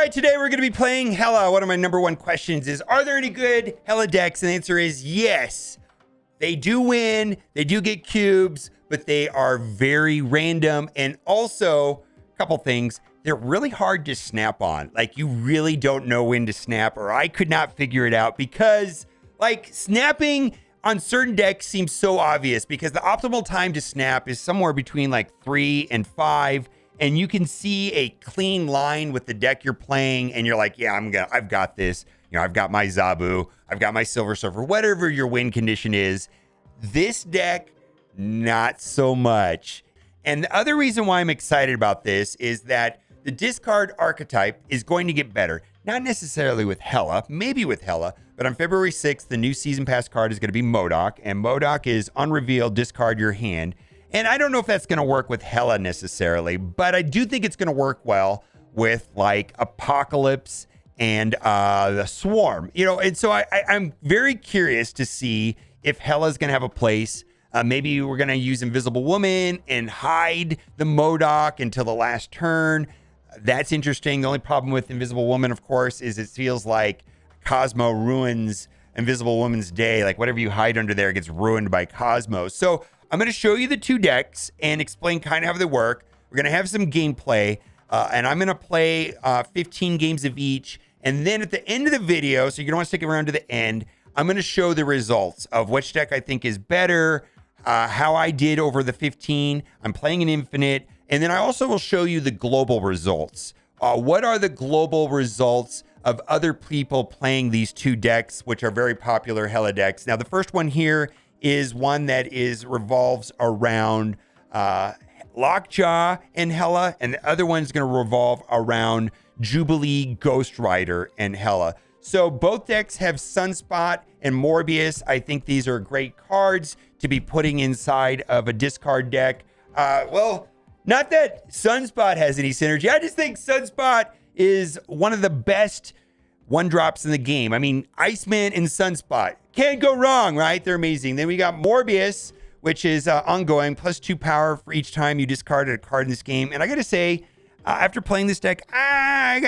right, today we're going to be playing Hela. One of my number one questions is, are there any good Hela decks? And the answer is yes. They do win, they do get cubes, but they are very random. And also, a couple things, they're really hard to snap on. Like, you really don't know when to snap, or I could not figure it out because, like, snapping on certain decks seems so obvious because the optimal time to snap is somewhere between like 3 and 5. And you can see a clean line with the deck you're playing, and you're like, yeah, I've got this. You know, I've got my Zabu, I've got my Silver Surfer, whatever your win condition is. This deck, not so much. And the other reason why I'm excited about this is that the discard archetype is going to get better. Not necessarily with Hela, maybe with Hela, but on February 6th, the new Season Pass card is going to be MODOK, and MODOK is on reveal, discard your hand. And I don't know if that's going to work with Hela necessarily, but I do think it's going to work well with like Apocalypse and the Swarm, you know. And so I'm very curious to see if Hela's going to have a place. Maybe we're going to use Invisible Woman and hide the MODOK until the last turn. That's interesting. The only problem with Invisible Woman, of course, is it feels like Cosmo ruins Invisible Woman's day. Like whatever you hide under there gets ruined by Cosmo. So I'm going to show you the two decks and explain kind of how they work. We're going to have some gameplay, and I'm going to play 15 games of each. And then at the end of the video, so you don't want to stick around to the end, I'm going to show the results of which deck I think is better, how I did over the 15. I'm playing an infinite. And then I also will show you the global results. What are the global results of other people playing these two decks, which are very popular Hela decks? Now, the first one here is one that revolves around Lockjaw and Hela, and the other one's going to revolve around Jubilee, Ghost Rider, and Hela. So both decks have Sunspot and Morbius. I think these are great cards to be putting inside of a discard deck. Well, not that Sunspot has any synergy. I just think Sunspot is one of the best one-drops in the game. I mean, Iceman and Sunspot can't go wrong, right? They're amazing. Then we got Morbius, which is ongoing, +2 power for each time you discarded a card in this game. And I got to say, after playing this deck, I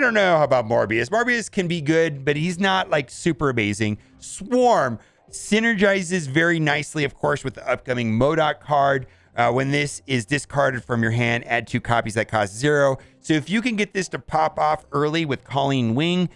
don't know about Morbius. Morbius can be good, but he's not like super amazing. Swarm synergizes very nicely, of course, with the upcoming MODOK card. When this is discarded from your hand, add 2 copies that cost 0. So if you can get this to pop off early with Colleen Wing,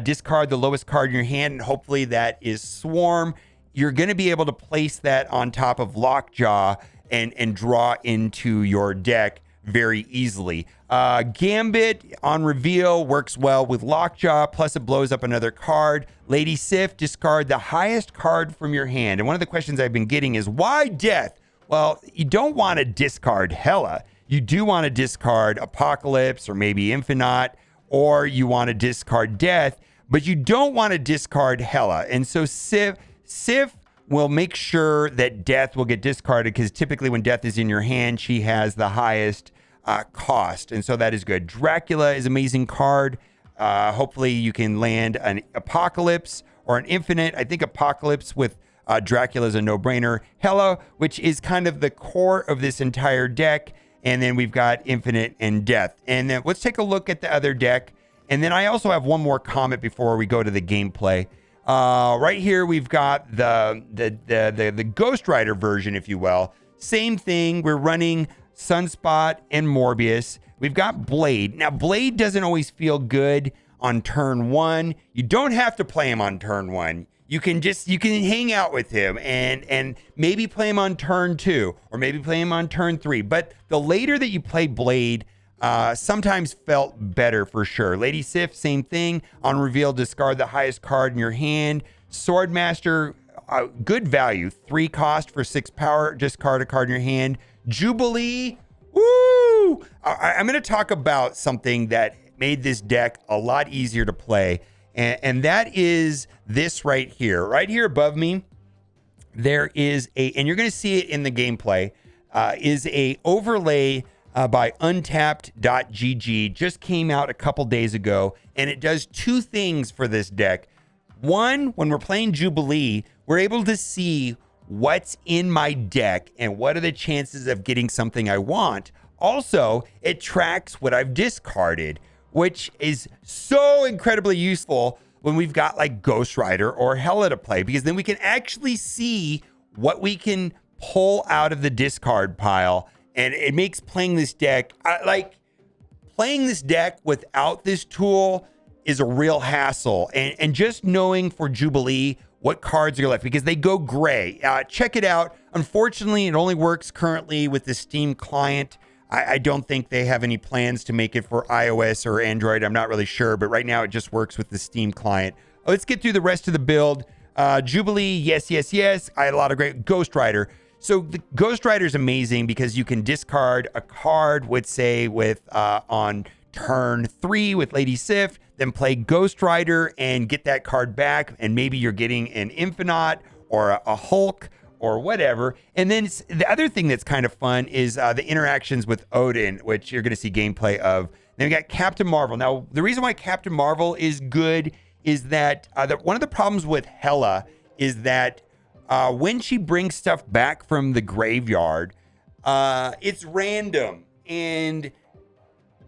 discard the lowest card in your hand, and hopefully that is Swarm, you're going to be able to place that on top of Lockjaw and draw into your deck very easily. Gambit on reveal works well with Lockjaw, plus it blows up another card. Lady Sif, discard the highest card from your hand. And one of the questions I've been getting is, why Death? Well, you don't want to discard Hela. You do want to discard Apocalypse or maybe Infinite, or you want to discard Death, but you don't want to discard Hela. And so Sif will make sure that Death will get discarded, because typically when Death is in your hand, she has the highest cost. And so that is good. Dracula is an amazing card. Hopefully you can land an Apocalypse or an Infinite. I think Apocalypse with Dracula is a no-brainer. Hela, which is kind of the core of this entire deck. And then we've got Infinite and Death. And then let's take a look at the other deck. And then I also have one more comment before we go to the gameplay. Right here, we've got the Ghost Rider version, if you will. Same thing. We're running Sunspot and Morbius. We've got Blade. Now, Blade doesn't always feel good on turn 1. You don't have to play him on turn 1. You can hang out with him and maybe play him on turn 2 or maybe play him on turn 3. But the later that you play Blade, sometimes felt better for sure. Lady Sif, same thing. On reveal, discard the highest card in your hand. Swordmaster, good value. 3 cost for 6 power. Discard a card in your hand. Jubilee, woo! I'm going to talk about something that made this deck a lot easier to play. And that is this right here. Right here above me, there is and you're going to see it in the gameplay, is a overlay by untapped.gg. Just came out a couple days ago, and it does 2 things for this deck. One, when we're playing Jubilee, we're able to see what's in my deck and what are the chances of getting something I want. Also, it tracks what I've discarded, which is so incredibly useful when we've got like Ghost Rider or Hela to play, because then we can actually see what we can pull out of the discard pile. And it makes playing this deck, playing this deck without this tool is a real hassle. And just knowing for Jubilee what cards are left, because they go gray. Check it out. Unfortunately, it only works currently with the Steam client. I don't think they have any plans to make it for iOS or Android. I'm not really sure, but right now it just works with the Steam client. Let's get through the rest of the build. Jubilee, yes, yes, yes. I had a lot of great Ghost Rider. So the Ghost Rider is amazing because you can discard a card, would say on turn 3 with Lady Sif, then play Ghost Rider and get that card back, and maybe you're getting an Infinite or a Hulk or whatever. And then the other thing that's kind of fun is the interactions with Odin, which you're going to see gameplay of. Then we got Captain Marvel. Now, the reason why Captain Marvel is good is that one of the problems with Hela is that when she brings stuff back from the graveyard, it's random. And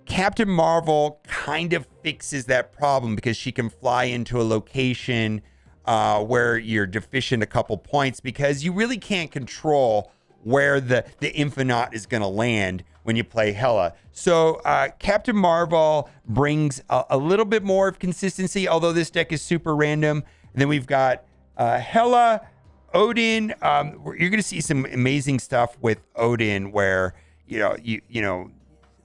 Captain Marvel kind of fixes that problem because she can fly into a location where you're deficient a couple points, because you really can't control where the Infinite is going to land when you play Hela. So Captain Marvel brings a little bit more of consistency, although this deck is super random. And then we've got Hela, Odin. You're going to see some amazing stuff with Odin where, you know,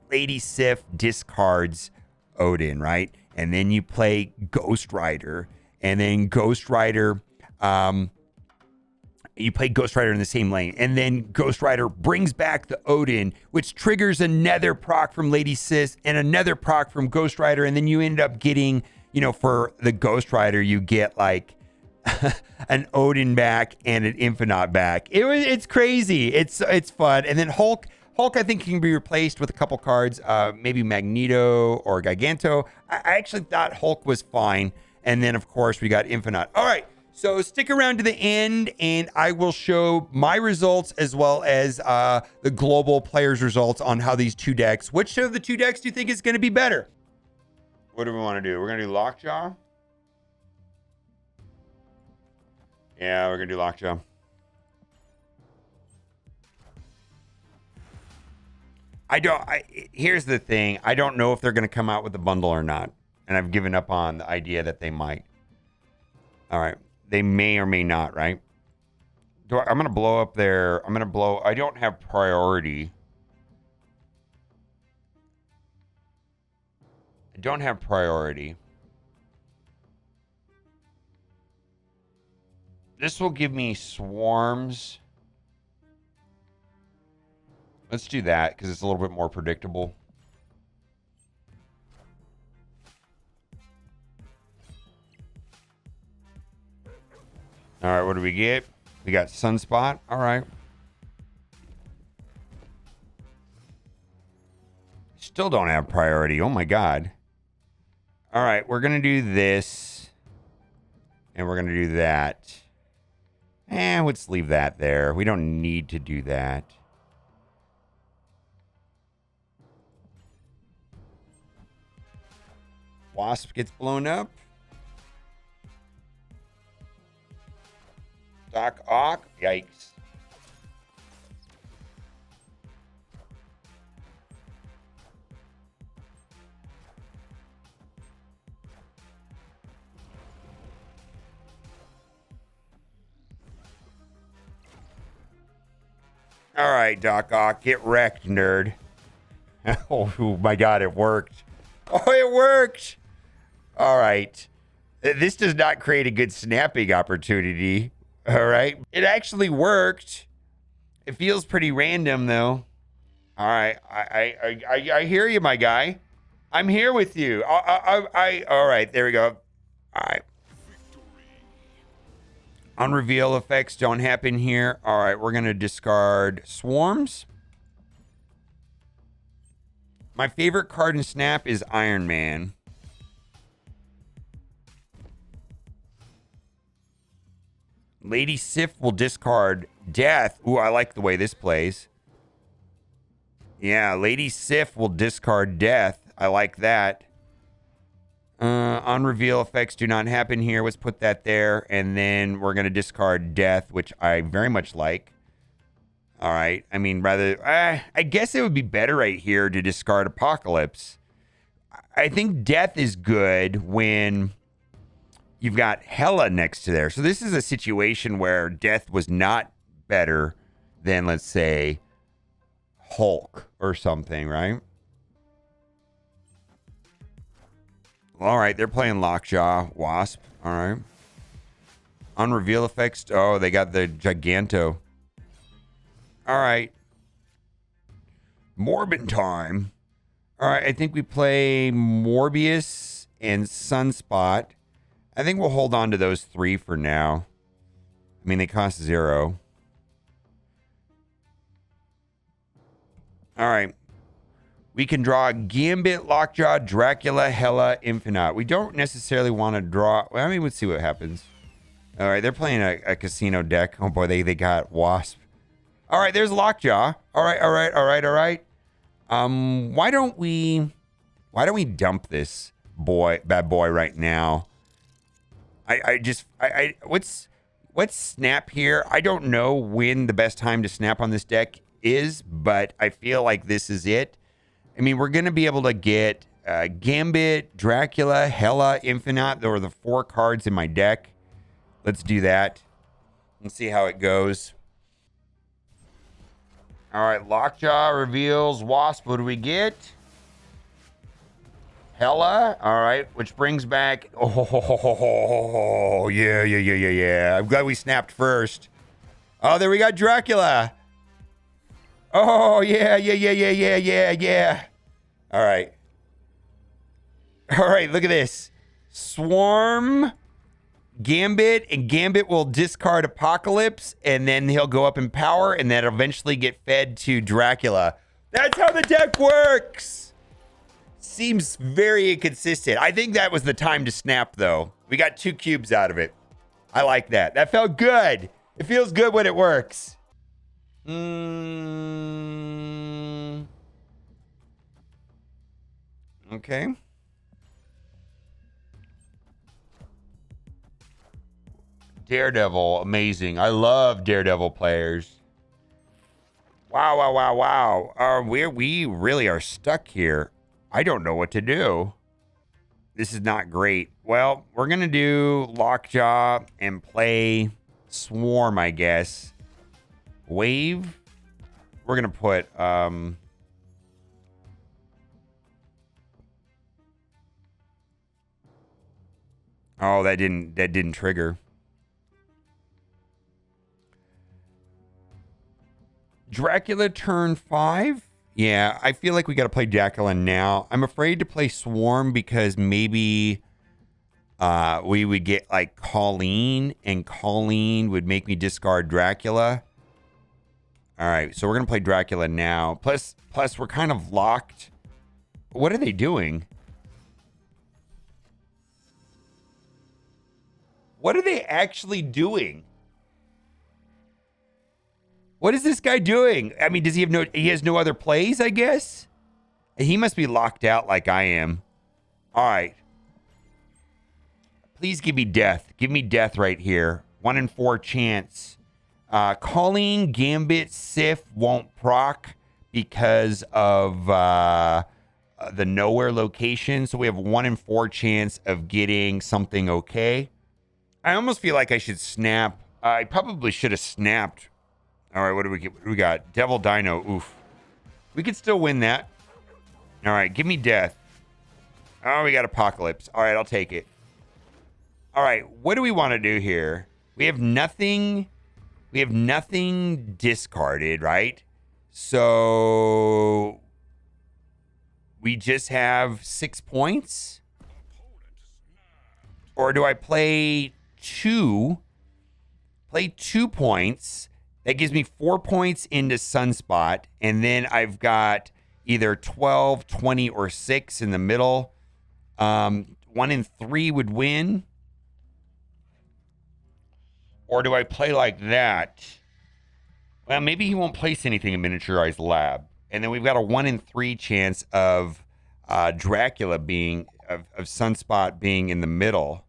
Lady Sif discards Odin, right? And then you play Ghost Rider, and then Ghost Rider, you play Ghost Rider in the same lane, and then Ghost Rider brings back the Odin, which triggers another proc from Lady Sif and another proc from Ghost Rider, and then you end up getting, for the Ghost Rider, you get like an Odin back and an Infinite back. It's crazy. It's fun. And then Hulk, I think, can be replaced with a couple cards, maybe Magneto or Giganto. I actually thought Hulk was fine. And then, of course, we got Infinite. All right, so stick around to the end, and I will show my results as well as the global players' results on how these two decks. Which of the two decks do you think is going to be better? What do we want to do? We're going to do Lockjaw? Yeah, we're going to do Lockjaw. Here's the thing. I don't know if they're going to come out with a bundle or not. And I've given up on the idea that they might. All right. They may or may not, right? I'm going to blow up there. I don't have priority. I don't have priority. This will give me swarms. Let's do that because it's a little bit more predictable. All right, what do we get? We got Sunspot. All right. Still don't have priority. Oh, my God. All right, we're going to do this. And we're going to do that. And let's leave that there. We don't need to do that. Wasp gets blown up. Doc Ock. Yikes. All right, Doc Ock. Get wrecked, nerd. Oh, my God, it worked. Oh, it worked. All right. This does not create a good snapping opportunity. All right. It actually worked. It feels pretty random, though. All right. I hear you, my guy. I'm here with you. All right. There we go. All right. Unreveal effects don't happen here. All right. We're going to discard swarms. My favorite card in Snap is Iron Man. Lady Sif will discard Death. Ooh, I like the way this plays. Yeah, Lady Sif will discard Death. I like that. Unreveal effects do not happen here. Let's put that there. And then we're going to discard Death, which I very much like. All right. I mean, I guess it would be better right here to discard Apocalypse. I think Death is good when you've got Hela next to there. So this is a situation where Death was not better than, let's say, Hulk or something, right? All right, they're playing Lockjaw, Wasp. All right. Unreveal effects. Oh, they got the Giganto. All right. Morbid time. All right, I think we play Morbius and Sunspot. I think we'll hold on to those 3 for now. I mean, they cost 0. All right. We can draw Gambit, Lockjaw, Dracula, Hela, Infinite. We don't necessarily want to draw... Well, I mean, let's see what happens. All right, they're playing a casino deck. Oh, boy, they got Wasp. All right, there's Lockjaw. All right. Why don't we dump this bad boy right now? Let's snap here. I don't know when the best time to snap on this deck is, but I feel like this is it. I mean, we're going to be able to get Gambit, Dracula, Hela, Infinite. There were the 4 cards in my deck. Let's do that. Let's see how it goes. All right, Lockjaw reveals Wasp. What do we get? Hela. All right, which brings back... Oh, yeah. I'm glad we snapped first. Oh, there we got Dracula. Oh, yeah. All right, look at this. Swarm, Gambit, and Gambit will discard Apocalypse, and then he'll go up in power, and then eventually get fed to Dracula. That's how the deck works. Seems very inconsistent. I think that was the time to snap, though. We got 2 cubes out of it. I like that. That felt good. It feels good when it works. Okay. Daredevil, amazing. I love Daredevil players. Wow. We really are stuck here. I don't know what to do. This is not great. Well, we're going to do Lockjaw and play Swarm, I guess. Wave. We're going to put... Oh, that didn't trigger. Dracula turn 5? Yeah, I feel like we got to play Dracula now. I'm afraid to play Swarm because maybe we would get like Colleen, and Colleen would make me discard Dracula. All right, so we're going to play Dracula now. Plus we're kind of locked. What are they doing? What are they actually doing? What is this guy doing? I mean, he has no other plays, I guess? He must be locked out like I am. All right. Please give me death. Give me death right here. 1 in 4 chance. Colleen, Gambit, Sif won't proc because of the nowhere location. So we have 1 in 4 chance of getting something okay. I almost feel like I should snap. I probably should have snapped. All right, what do we get? What do we got? Devil Dino. Oof. We could still win that. All right, give me death. Oh, we got Apocalypse. All right, I'll take it. All right, what do we want to do here? We have nothing. We have nothing discarded, right? So we just have 6 points? Or do I play 2? Play 2 points. That gives me 4 points into Sunspot. And then I've got either 12, 20, or 6 in the middle. 1 in 3 would win. Or do I play like that? Well, maybe he won't place anything in Miniaturized Lab. And then we've got a 1 in 3 chance of Dracula being of Sunspot being in the middle.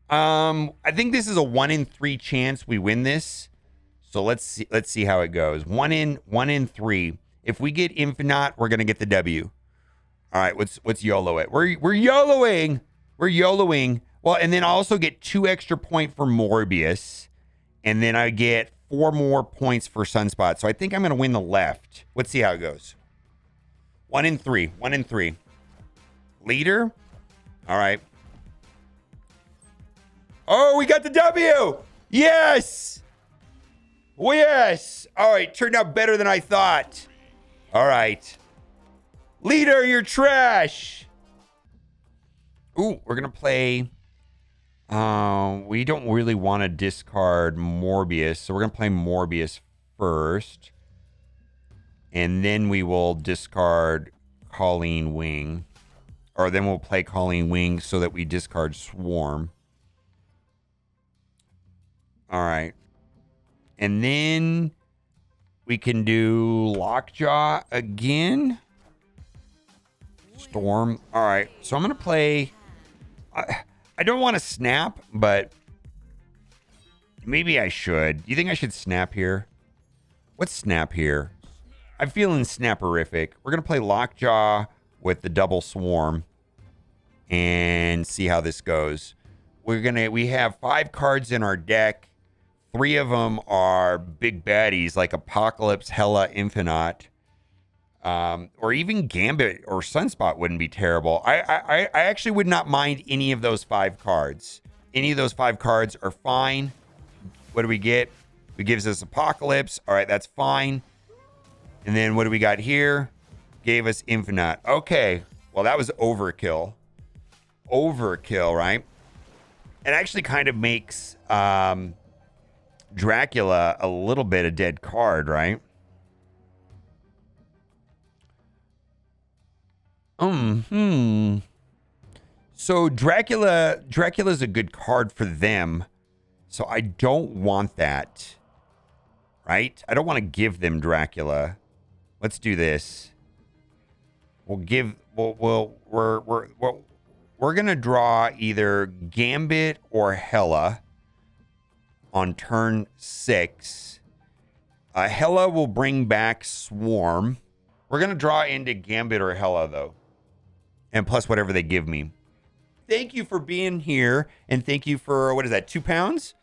I think this is a 1 in 3 chance we win this. So let's see how it goes. 1 in 3. If we get Infinite, we're gonna get the W. All right, let's YOLO it. We're YOLOing. We're YOLOing. Well, and then I also get 2 extra points for Morbius, and then I get 4 more points for Sunspot. So I think I'm gonna win the left. Let's see how it goes. 1 in 3. 1 in 3. Leader. All right. Oh, we got the W. Yes. Yes. All right. Turned out better than I thought. All right. Leader, you're trash. Ooh, we're going to play. We don't really want to discard Morbius. So we're going to play Morbius first. And then we will discard Colleen Wing. Or then we'll play Colleen Wing so that we discard Swarm. All right. And then we can do Lockjaw again. Storm. All right. So I'm going to play. I don't want to snap, but maybe I should. You think I should snap here? What's snap here? I'm feeling snapperific. We're going to play Lockjaw with the double Swarm and see how this goes. We have 5 cards in our deck. 3 of them are big baddies like Apocalypse, Hela, Infinite, or even Gambit or Sunspot wouldn't be terrible. I actually would not mind any of those 5 cards. Any of those 5 cards are fine. What do we get? It gives us Apocalypse. All right, that's fine. And then what do we got here? Gave us Infinite. Okay, well, that was overkill. Overkill, right? It actually kind of makes Dracula a little bit a dead card, right? So Dracula's a good card for them. So I don't want that. Right? I don't want to give them Dracula. Let's do this. We're gonna draw either Gambit or Hela on turn 6. Hela will bring back Swarm. We're gonna draw into Gambit or Hela though, and plus whatever they give me. Thank you for being here, and thank you for, what is that, £2?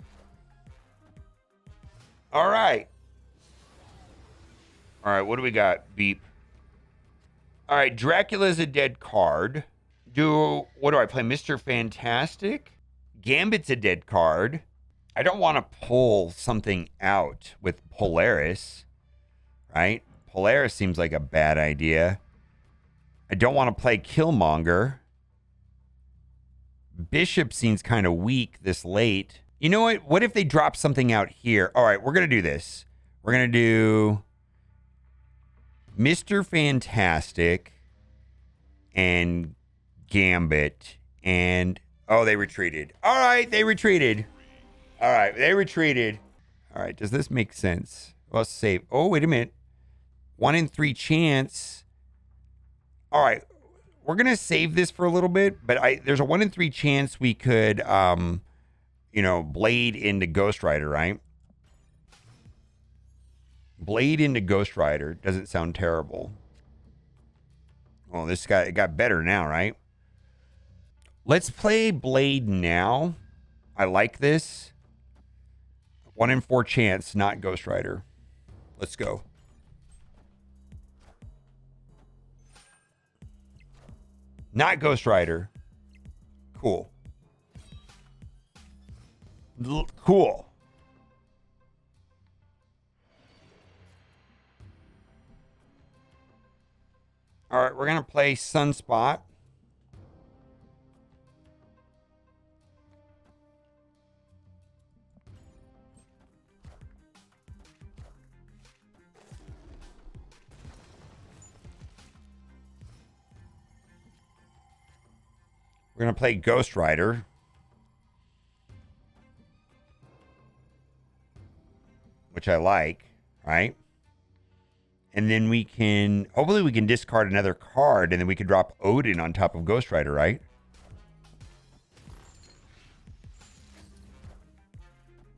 All right. All right, what do we got? Beep. All right, Dracula's a dead card. What do I play? Mr. Fantastic? Gambit's a dead card. I don't want to pull something out with Polaris, right? Polaris seems like a bad idea. I don't want to play Killmonger. Bishop seems kind of weak this late. You know what? What if they drop something out here? All right, we're going to do this. We're going to do Mr. Fantastic and Gambit. And, oh, they retreated. All right, they retreated. All right, they retreated. All right, does this make sense? Let's save. Oh, wait a minute. 1 in 3 chance. All right, we're going to save this for a little bit, but there's a 1 in 3 chance we could, blade into Ghost Rider, right? Blade into Ghost Rider doesn't sound terrible. Well, it got better now, right? Let's play Blade now. I like this. 1 in 4 chance, not Ghost Rider. Let's go. Not Ghost Rider. Cool. Cool. All right, we're going to play Sunspot. We're going to play Ghost Rider. Which I like, right? And then hopefully we can discard another card, and then we can drop Odin on top of Ghost Rider, right?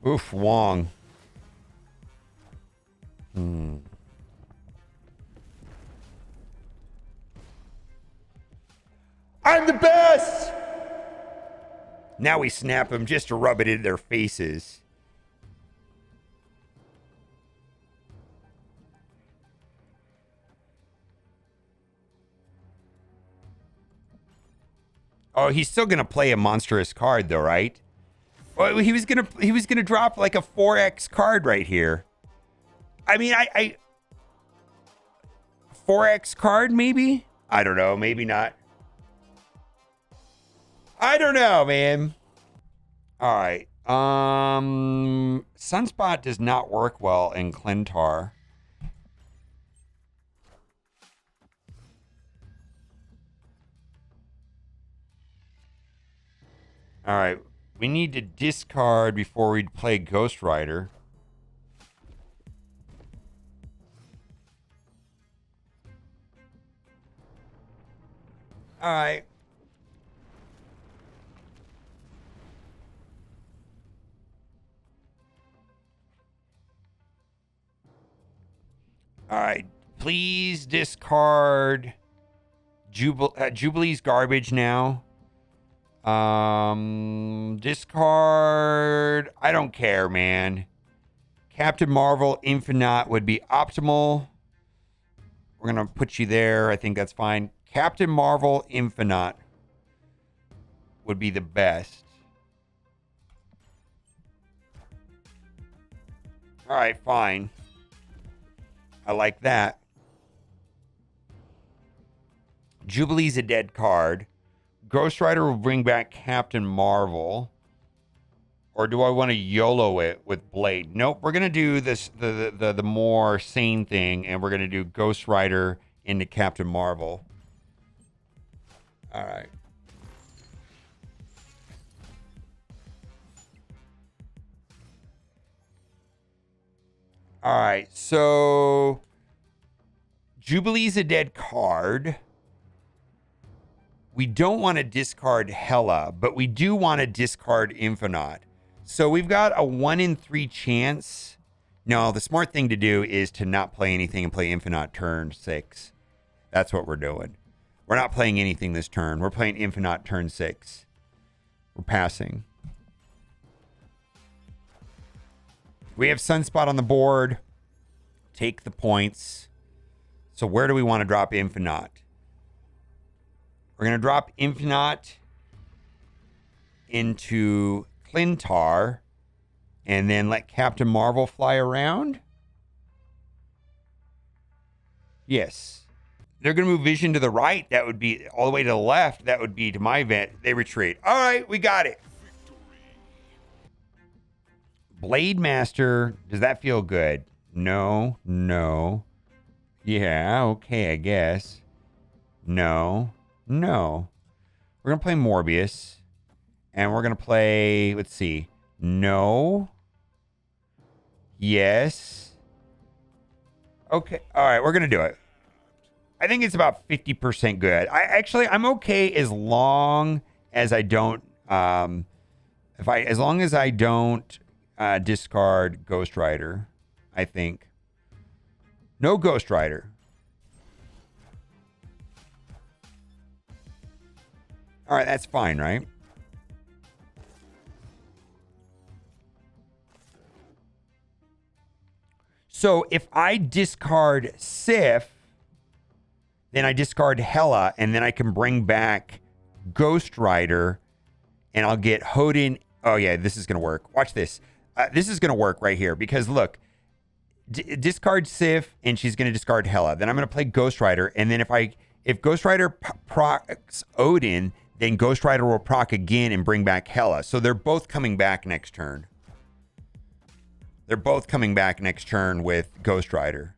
Oof, Wong. I'm the best! Now we snap them just to rub it in their faces. Oh, he's still gonna play a monstrous card though, right? Well, he was gonna drop like a 4x card right here. I mean, I 4x card maybe? I don't know, maybe not. I don't know, man. All right. Sunspot does not work well in Clintar. All right. We need to discard before we play Ghost Rider. All right. All right. Please discard Jubilee's garbage now. Discard. I don't care, man. Captain Marvel Infinite would be optimal. We're going to put you there. I think that's fine. Captain Marvel Infinite would be the best. All right, fine. I like that. Jubilee's a dead card. Ghost Rider will bring back Captain Marvel. Or do I want to YOLO it with Blade? Nope, we're going to do this the more sane thing, and we're going to do Ghost Rider into Captain Marvel. All right. All right, so Jubilee's a dead card. We don't want to discard Hela, but we do want to discard Infinite. So we've got a 1 in 3 chance. No, the smart thing to do is to not play anything and play Infinite turn 6. That's what we're doing. We're not playing anything this turn. We're playing Infinite turn 6. We're passing. We have Sunspot on the board. Take the points. So where do we want to drop Infinite? We're going to drop Infinite into Clintar and then let Captain Marvel fly around. Yes. They're going to move Vision to the right. That would be all the way to the left. That would be to my event. They retreat. All right, we got it. Blade Master. Does that feel good? No. No. Yeah, okay, I guess. No. No. We're going to play Morbius. And we're going to play, let's see. No. Yes. Okay. All right, we're going to do it. I think it's about 50% good. I'm okay as long as I don't as long as I don't discard Ghost Rider, I think. No Ghost Rider. All right, that's fine, right? So if I discard Sif, then I discard Hela, and then I can bring back Ghost Rider, and I'll get Hodin. Oh, yeah, this is going to work. Watch this. This is going to work right here, because look, discard Sif, and she's going to discard Hela. Then I'm going to play Ghost Rider, and then if Ghost Rider procs Odin, then Ghost Rider will proc again and bring back Hela. So they're both coming back next turn. They're both coming back next turn with Ghost Rider.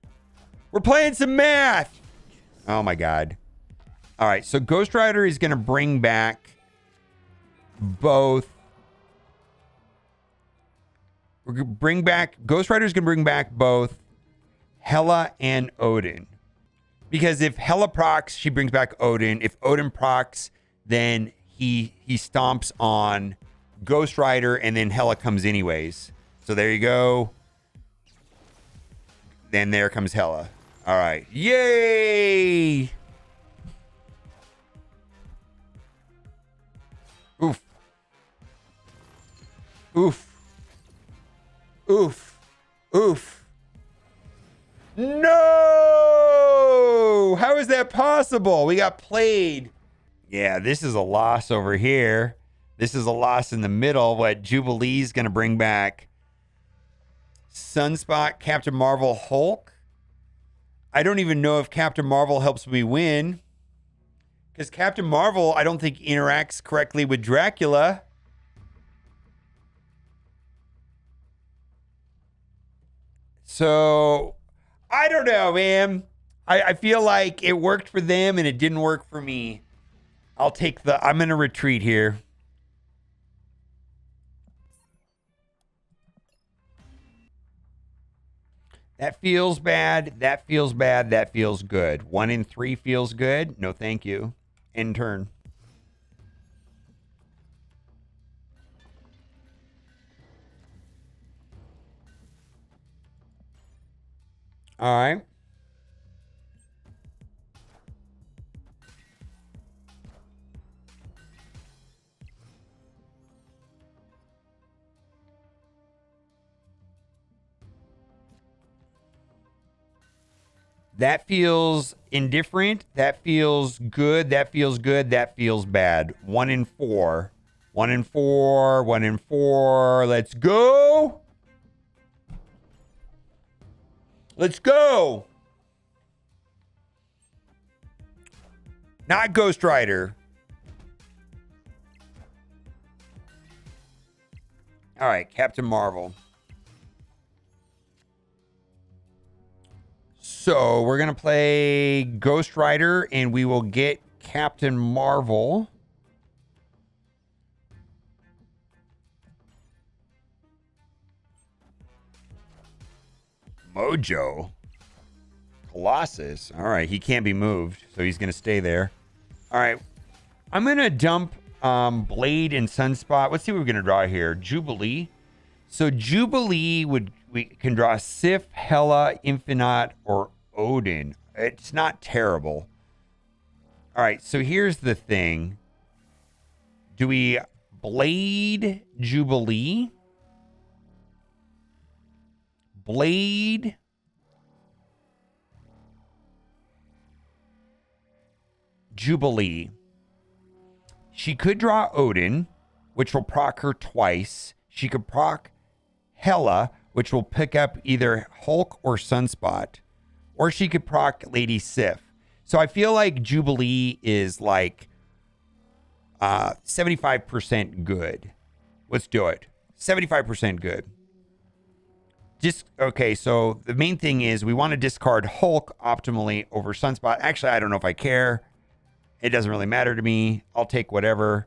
We're playing some math. Oh, my God. All right, so Ghost Rider is going to bring back both. We're going to bring back. Ghost Rider is going to bring back both Hela and Odin. Because if Hela procs, she brings back Odin. If Odin procs, then he stomps on Ghost Rider, and then Hela comes anyways. So there you go. Then there comes Hela. All right. Yay! Oof. Oof. Oof. Oof. No! How is that possible? We got played. Yeah, this is a loss over here. This is a loss in the middle. What Jubilee's going to bring back? Sunspot, Captain Marvel, Hulk. I don't even know if Captain Marvel helps me win. Because Captain Marvel, I don't think interacts correctly with Dracula. So, I don't know, man. I feel like it worked for them and it didn't work for me. I'm going to retreat here. That feels bad. That feels bad. That feels good. 1 in 3 feels good. No, thank you. End turn. All right. That feels indifferent. That feels good. That feels good. That feels bad. 1 in 4. 1 in 4. 1 in 4. Let's go. Let's go. Not Ghost Rider. All right, Captain Marvel. So we're going to play Ghost Rider and we will get Captain Marvel. Mojo. Colossus. All right, he can't be moved, so he's going to stay there. All right, I'm going to dump Blade and Sunspot. Let's see what we're going to draw here. Jubilee. So Jubilee we can draw Sif, Hela, Infinite, or Odin. It's not terrible. All right, so here's the thing. Do we Blade Jubilee? Blade Jubilee. She could draw Odin, which will proc her twice. She could proc Hela, which will pick up either Hulk or Sunspot. Or she could proc Lady Sif. So I feel like Jubilee is like 75% good. Let's do it. 75% good. Okay, so the main thing is we want to discard Hulk optimally over Sunspot. Actually, I don't know if I care. It doesn't really matter to me. I'll take whatever.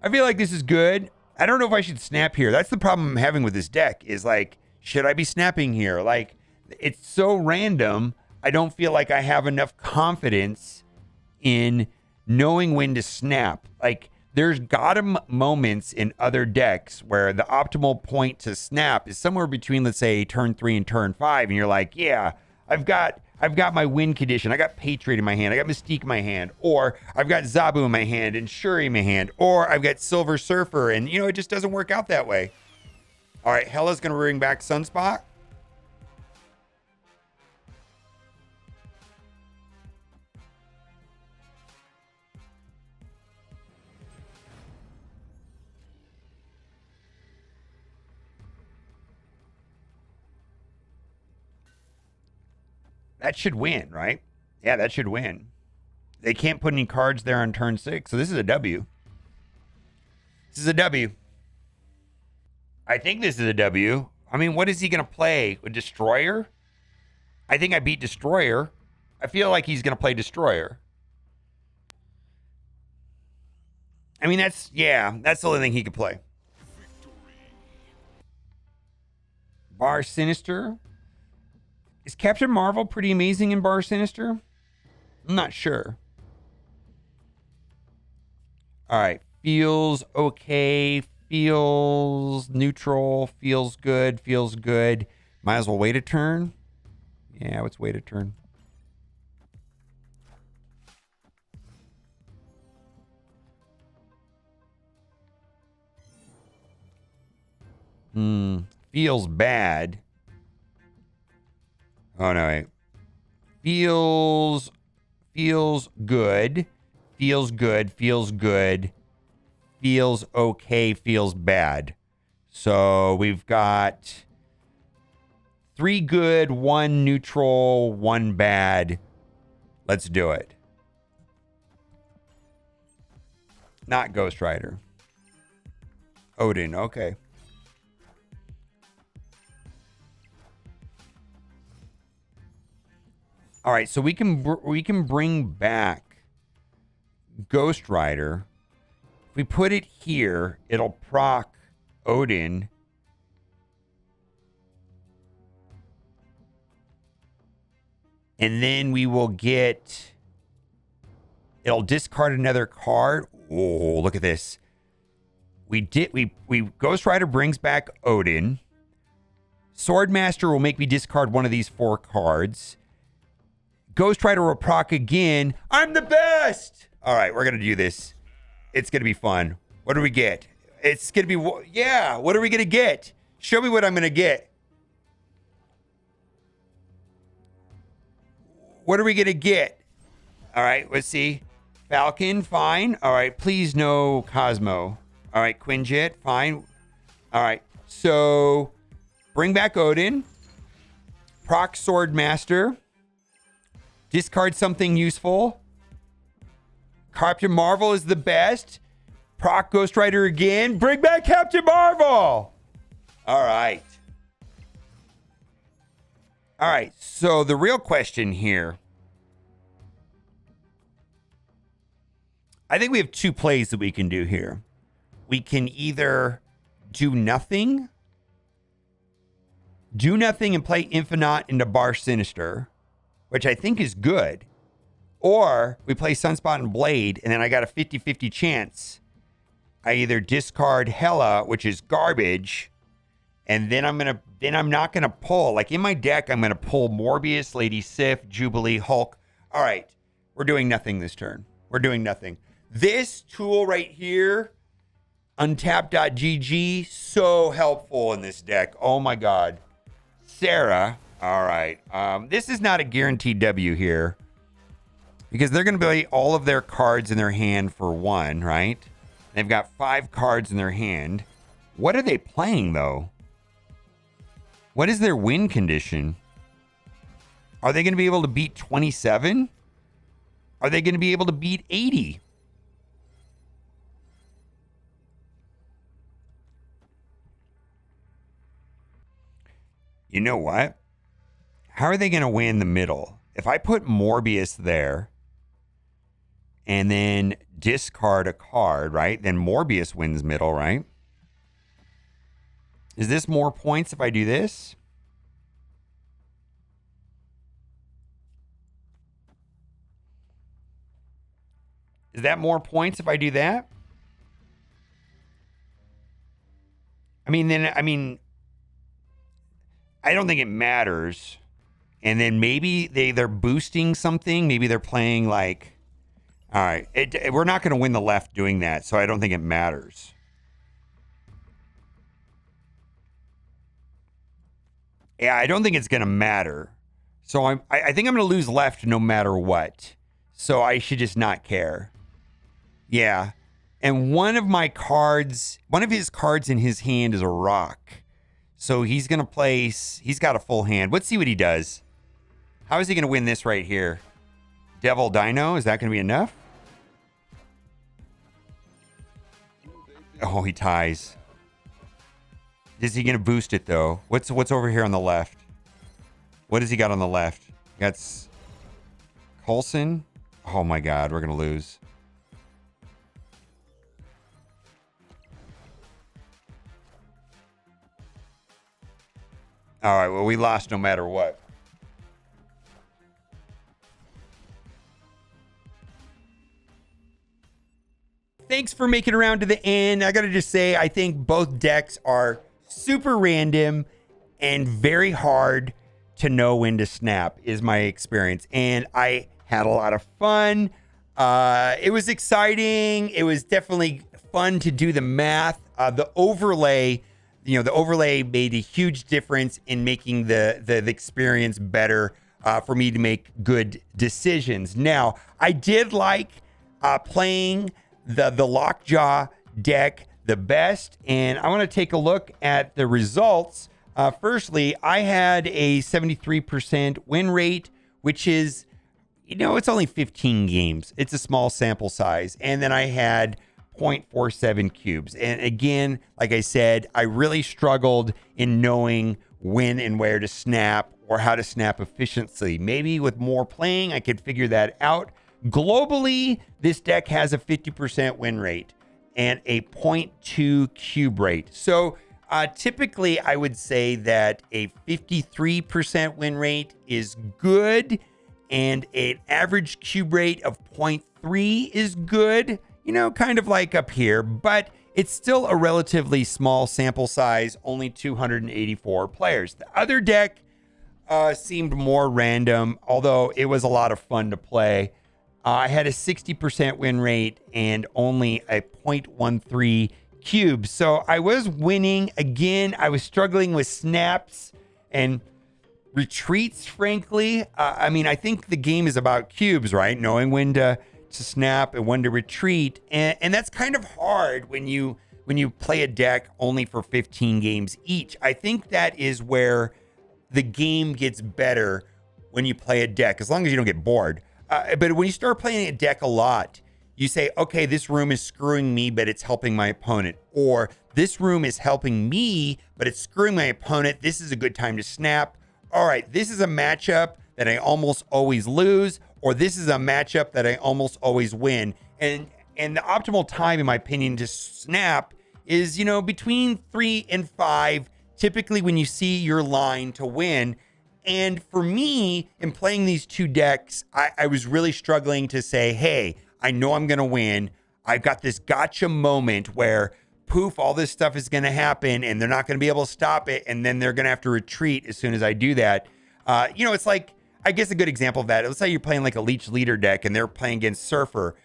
I feel like this is good. I don't know if I should snap here. That's the problem I'm having with this deck is like, should I be snapping here? Like, it's so random. I don't feel like I have enough confidence in knowing when to snap. Like, there's moments in other decks where the optimal point to snap is somewhere between, let's say, turn 3 and turn 5. And you're like, yeah, I've got my win condition. I got Patriot in my hand. I got Mystique in my hand. Or I've got Zabu in my hand and Shuri in my hand. Or I've got Silver Surfer. And, you know, it just doesn't work out that way. All right, Hela's going to bring back Sunspot. That should win, right? Yeah, that should win. They can't put any cards there on turn 6, so this is a W. This is a W. I think this is a W. I mean, what is he going to play? A Destroyer? I think I beat Destroyer. I feel like he's going to play Destroyer. I mean, that's the only thing he could play. Bar Sinister. Is Captain Marvel pretty amazing in Bar Sinister? I'm not sure. All right. Feels okay. feels neutral, feels good, feels good. Might as well wait a turn. Yeah, let's wait a turn. Feels bad. Oh no, wait. Feels good. Feels good. Feels good. Feels okay. Feels bad. So we've got 3 good, 1 neutral, 1 bad. Let's do it. Not Ghost Rider. Odin. Okay. All right, so we can bring back Ghost Rider. If we put it here, it'll proc Odin. And then we will get... It'll discard another card. Oh, look at this. We Ghost Rider brings back Odin. Swordmaster will make me discard one of these 4 cards. Ghost Rider will proc again. I'm the best! All right, we're going to do this. It's going to be fun. What do we get? It's going to be... Yeah, what are we going to get? Show me what I'm going to get. What are we going to get? All right, let's see. Falcon, fine. All right, please no Cosmo. All right, Quinjet, fine. All right, so bring back Odin. Proc Swordmaster. Discard something useful. Captain Marvel is the best. Proc Ghost Rider again. Bring back Captain Marvel. All right. All right. So the real question here. I think we have 2 plays that we can do here. We can either do nothing and play Infinite into Bar Sinister, which I think is good. Or we play Sunspot and Blade, and then I got a 50-50 chance. I either discard Hela, which is garbage, and then I'm not gonna pull. Like in my deck, I'm gonna pull Morbius, Lady Sif, Jubilee, Hulk. All right, we're doing nothing this turn. We're doing nothing. This tool right here, untap.gg, so helpful in this deck. Oh my God. Sarah. All right. This is not a guaranteed W here because they're going to play all of their cards in their hand for 1, right? They've got 5 cards in their hand. What are they playing, though? What is their win condition? Are they going to be able to beat 27? Are they going to be able to beat 80? You know what? How are they going to win the middle? If I put Morbius there and then discard a card, right? Then Morbius wins middle, right? Is this more points if I do this? Is that more points if I do that? I mean, I don't think it matters. And then maybe they're boosting something. Maybe they're playing like, all right, we're not going to win the left doing that. So I don't think it matters. Yeah, I don't think it's going to matter. So I think I'm going to lose left no matter what. So I should just not care. Yeah. And one of his cards in his hand is a rock. So he's going to place, he's got a full hand. Let's see what he does. How is he going to win this right here? Devil Dino, is that going to be enough? Oh, he ties. Is he going to boost it, though? What's over here on the left? What has he got on the left? Got Coulson. Oh, my God. We're going to lose. All right. Well, we lost no matter what. thanks for making it around to the end. I got to just say, I think both decks are super random and very hard to know when to snap is my experience. And I had a lot of fun. It was exciting. It was definitely fun to do the math. The overlay, the overlay made a huge difference in making the experience better for me to make good decisions. Now, I did like playing the Lockjaw deck the best, and I want to take a look at the results. Firstly, I had a 73% win rate, which is, it's only 15 games. It's a small sample size. And then I had 0.47 cubes. And again, like I said, I really struggled in knowing when and where to snap or how to snap efficiently. Maybe with more playing, I could figure that out. Globally, this deck has a 50% win rate and a 0.2 cube rate. So typically, I would say that a 53% win rate is good, and an average cube rate of 0.3 is good, kind of like up here, but it's still a relatively small sample size, only 284 players. The other deck seemed more random, although it was a lot of fun to play. I had a 60% win rate and only a 0.13 cubes. So I was winning. Again, I was struggling with snaps and retreats, frankly. I think the game is about cubes, right? Knowing when to snap and when to retreat. And that's kind of hard when you play a deck only for 15 games each. I think that is where the game gets better when you play a deck, as long as you don't get bored. But when you start playing a deck a lot, you say, okay, this room is screwing me, but it's helping my opponent. Or this room is helping me, but it's screwing my opponent. This is a good time to snap. All right, this is a matchup that I almost always lose, or this is a matchup that I almost always win. And the optimal time, in my opinion, to snap is, between 3 and 5, typically when you see your line to win. And for me, in playing these two decks, I was really struggling to say, hey, I know I'm going to win. I've got this gotcha moment where poof, all this stuff is going to happen and they're not going to be able to stop it. And then they're going to have to retreat as soon as I do that. It's like, I guess a good example of that. Let's say you're playing like a Leech leader deck and they're playing against Surfer.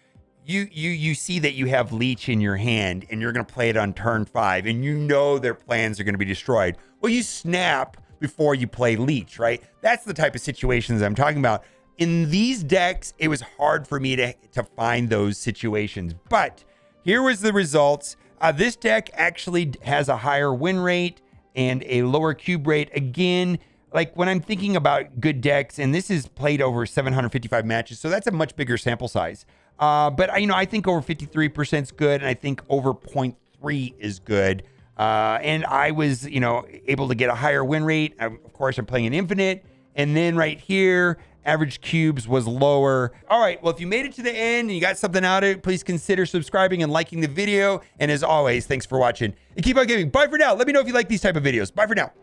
You see that you have Leech in your hand and you're going to play it on turn 5 and their plans are going to be destroyed. Well, you snap before you play Leech, right? That's the type of situations I'm talking about. In these decks, it was hard for me to find those situations, but here was the results. This deck actually has a higher win rate and a lower cube rate. Again, like when I'm thinking about good decks, and this is played over 755 matches, so that's a much bigger sample size. But I think over 53% is good, and I think over 0.3 is good. And I was, able to get a higher win rate. Of course, I'm playing an infinite. And then right here, average cubes was lower. All right, well, if you made it to the end and you got something out of it, please consider subscribing and liking the video. And as always, thanks for watching. And keep on gaming. Bye for now. Let me know if you like these type of videos. Bye for now.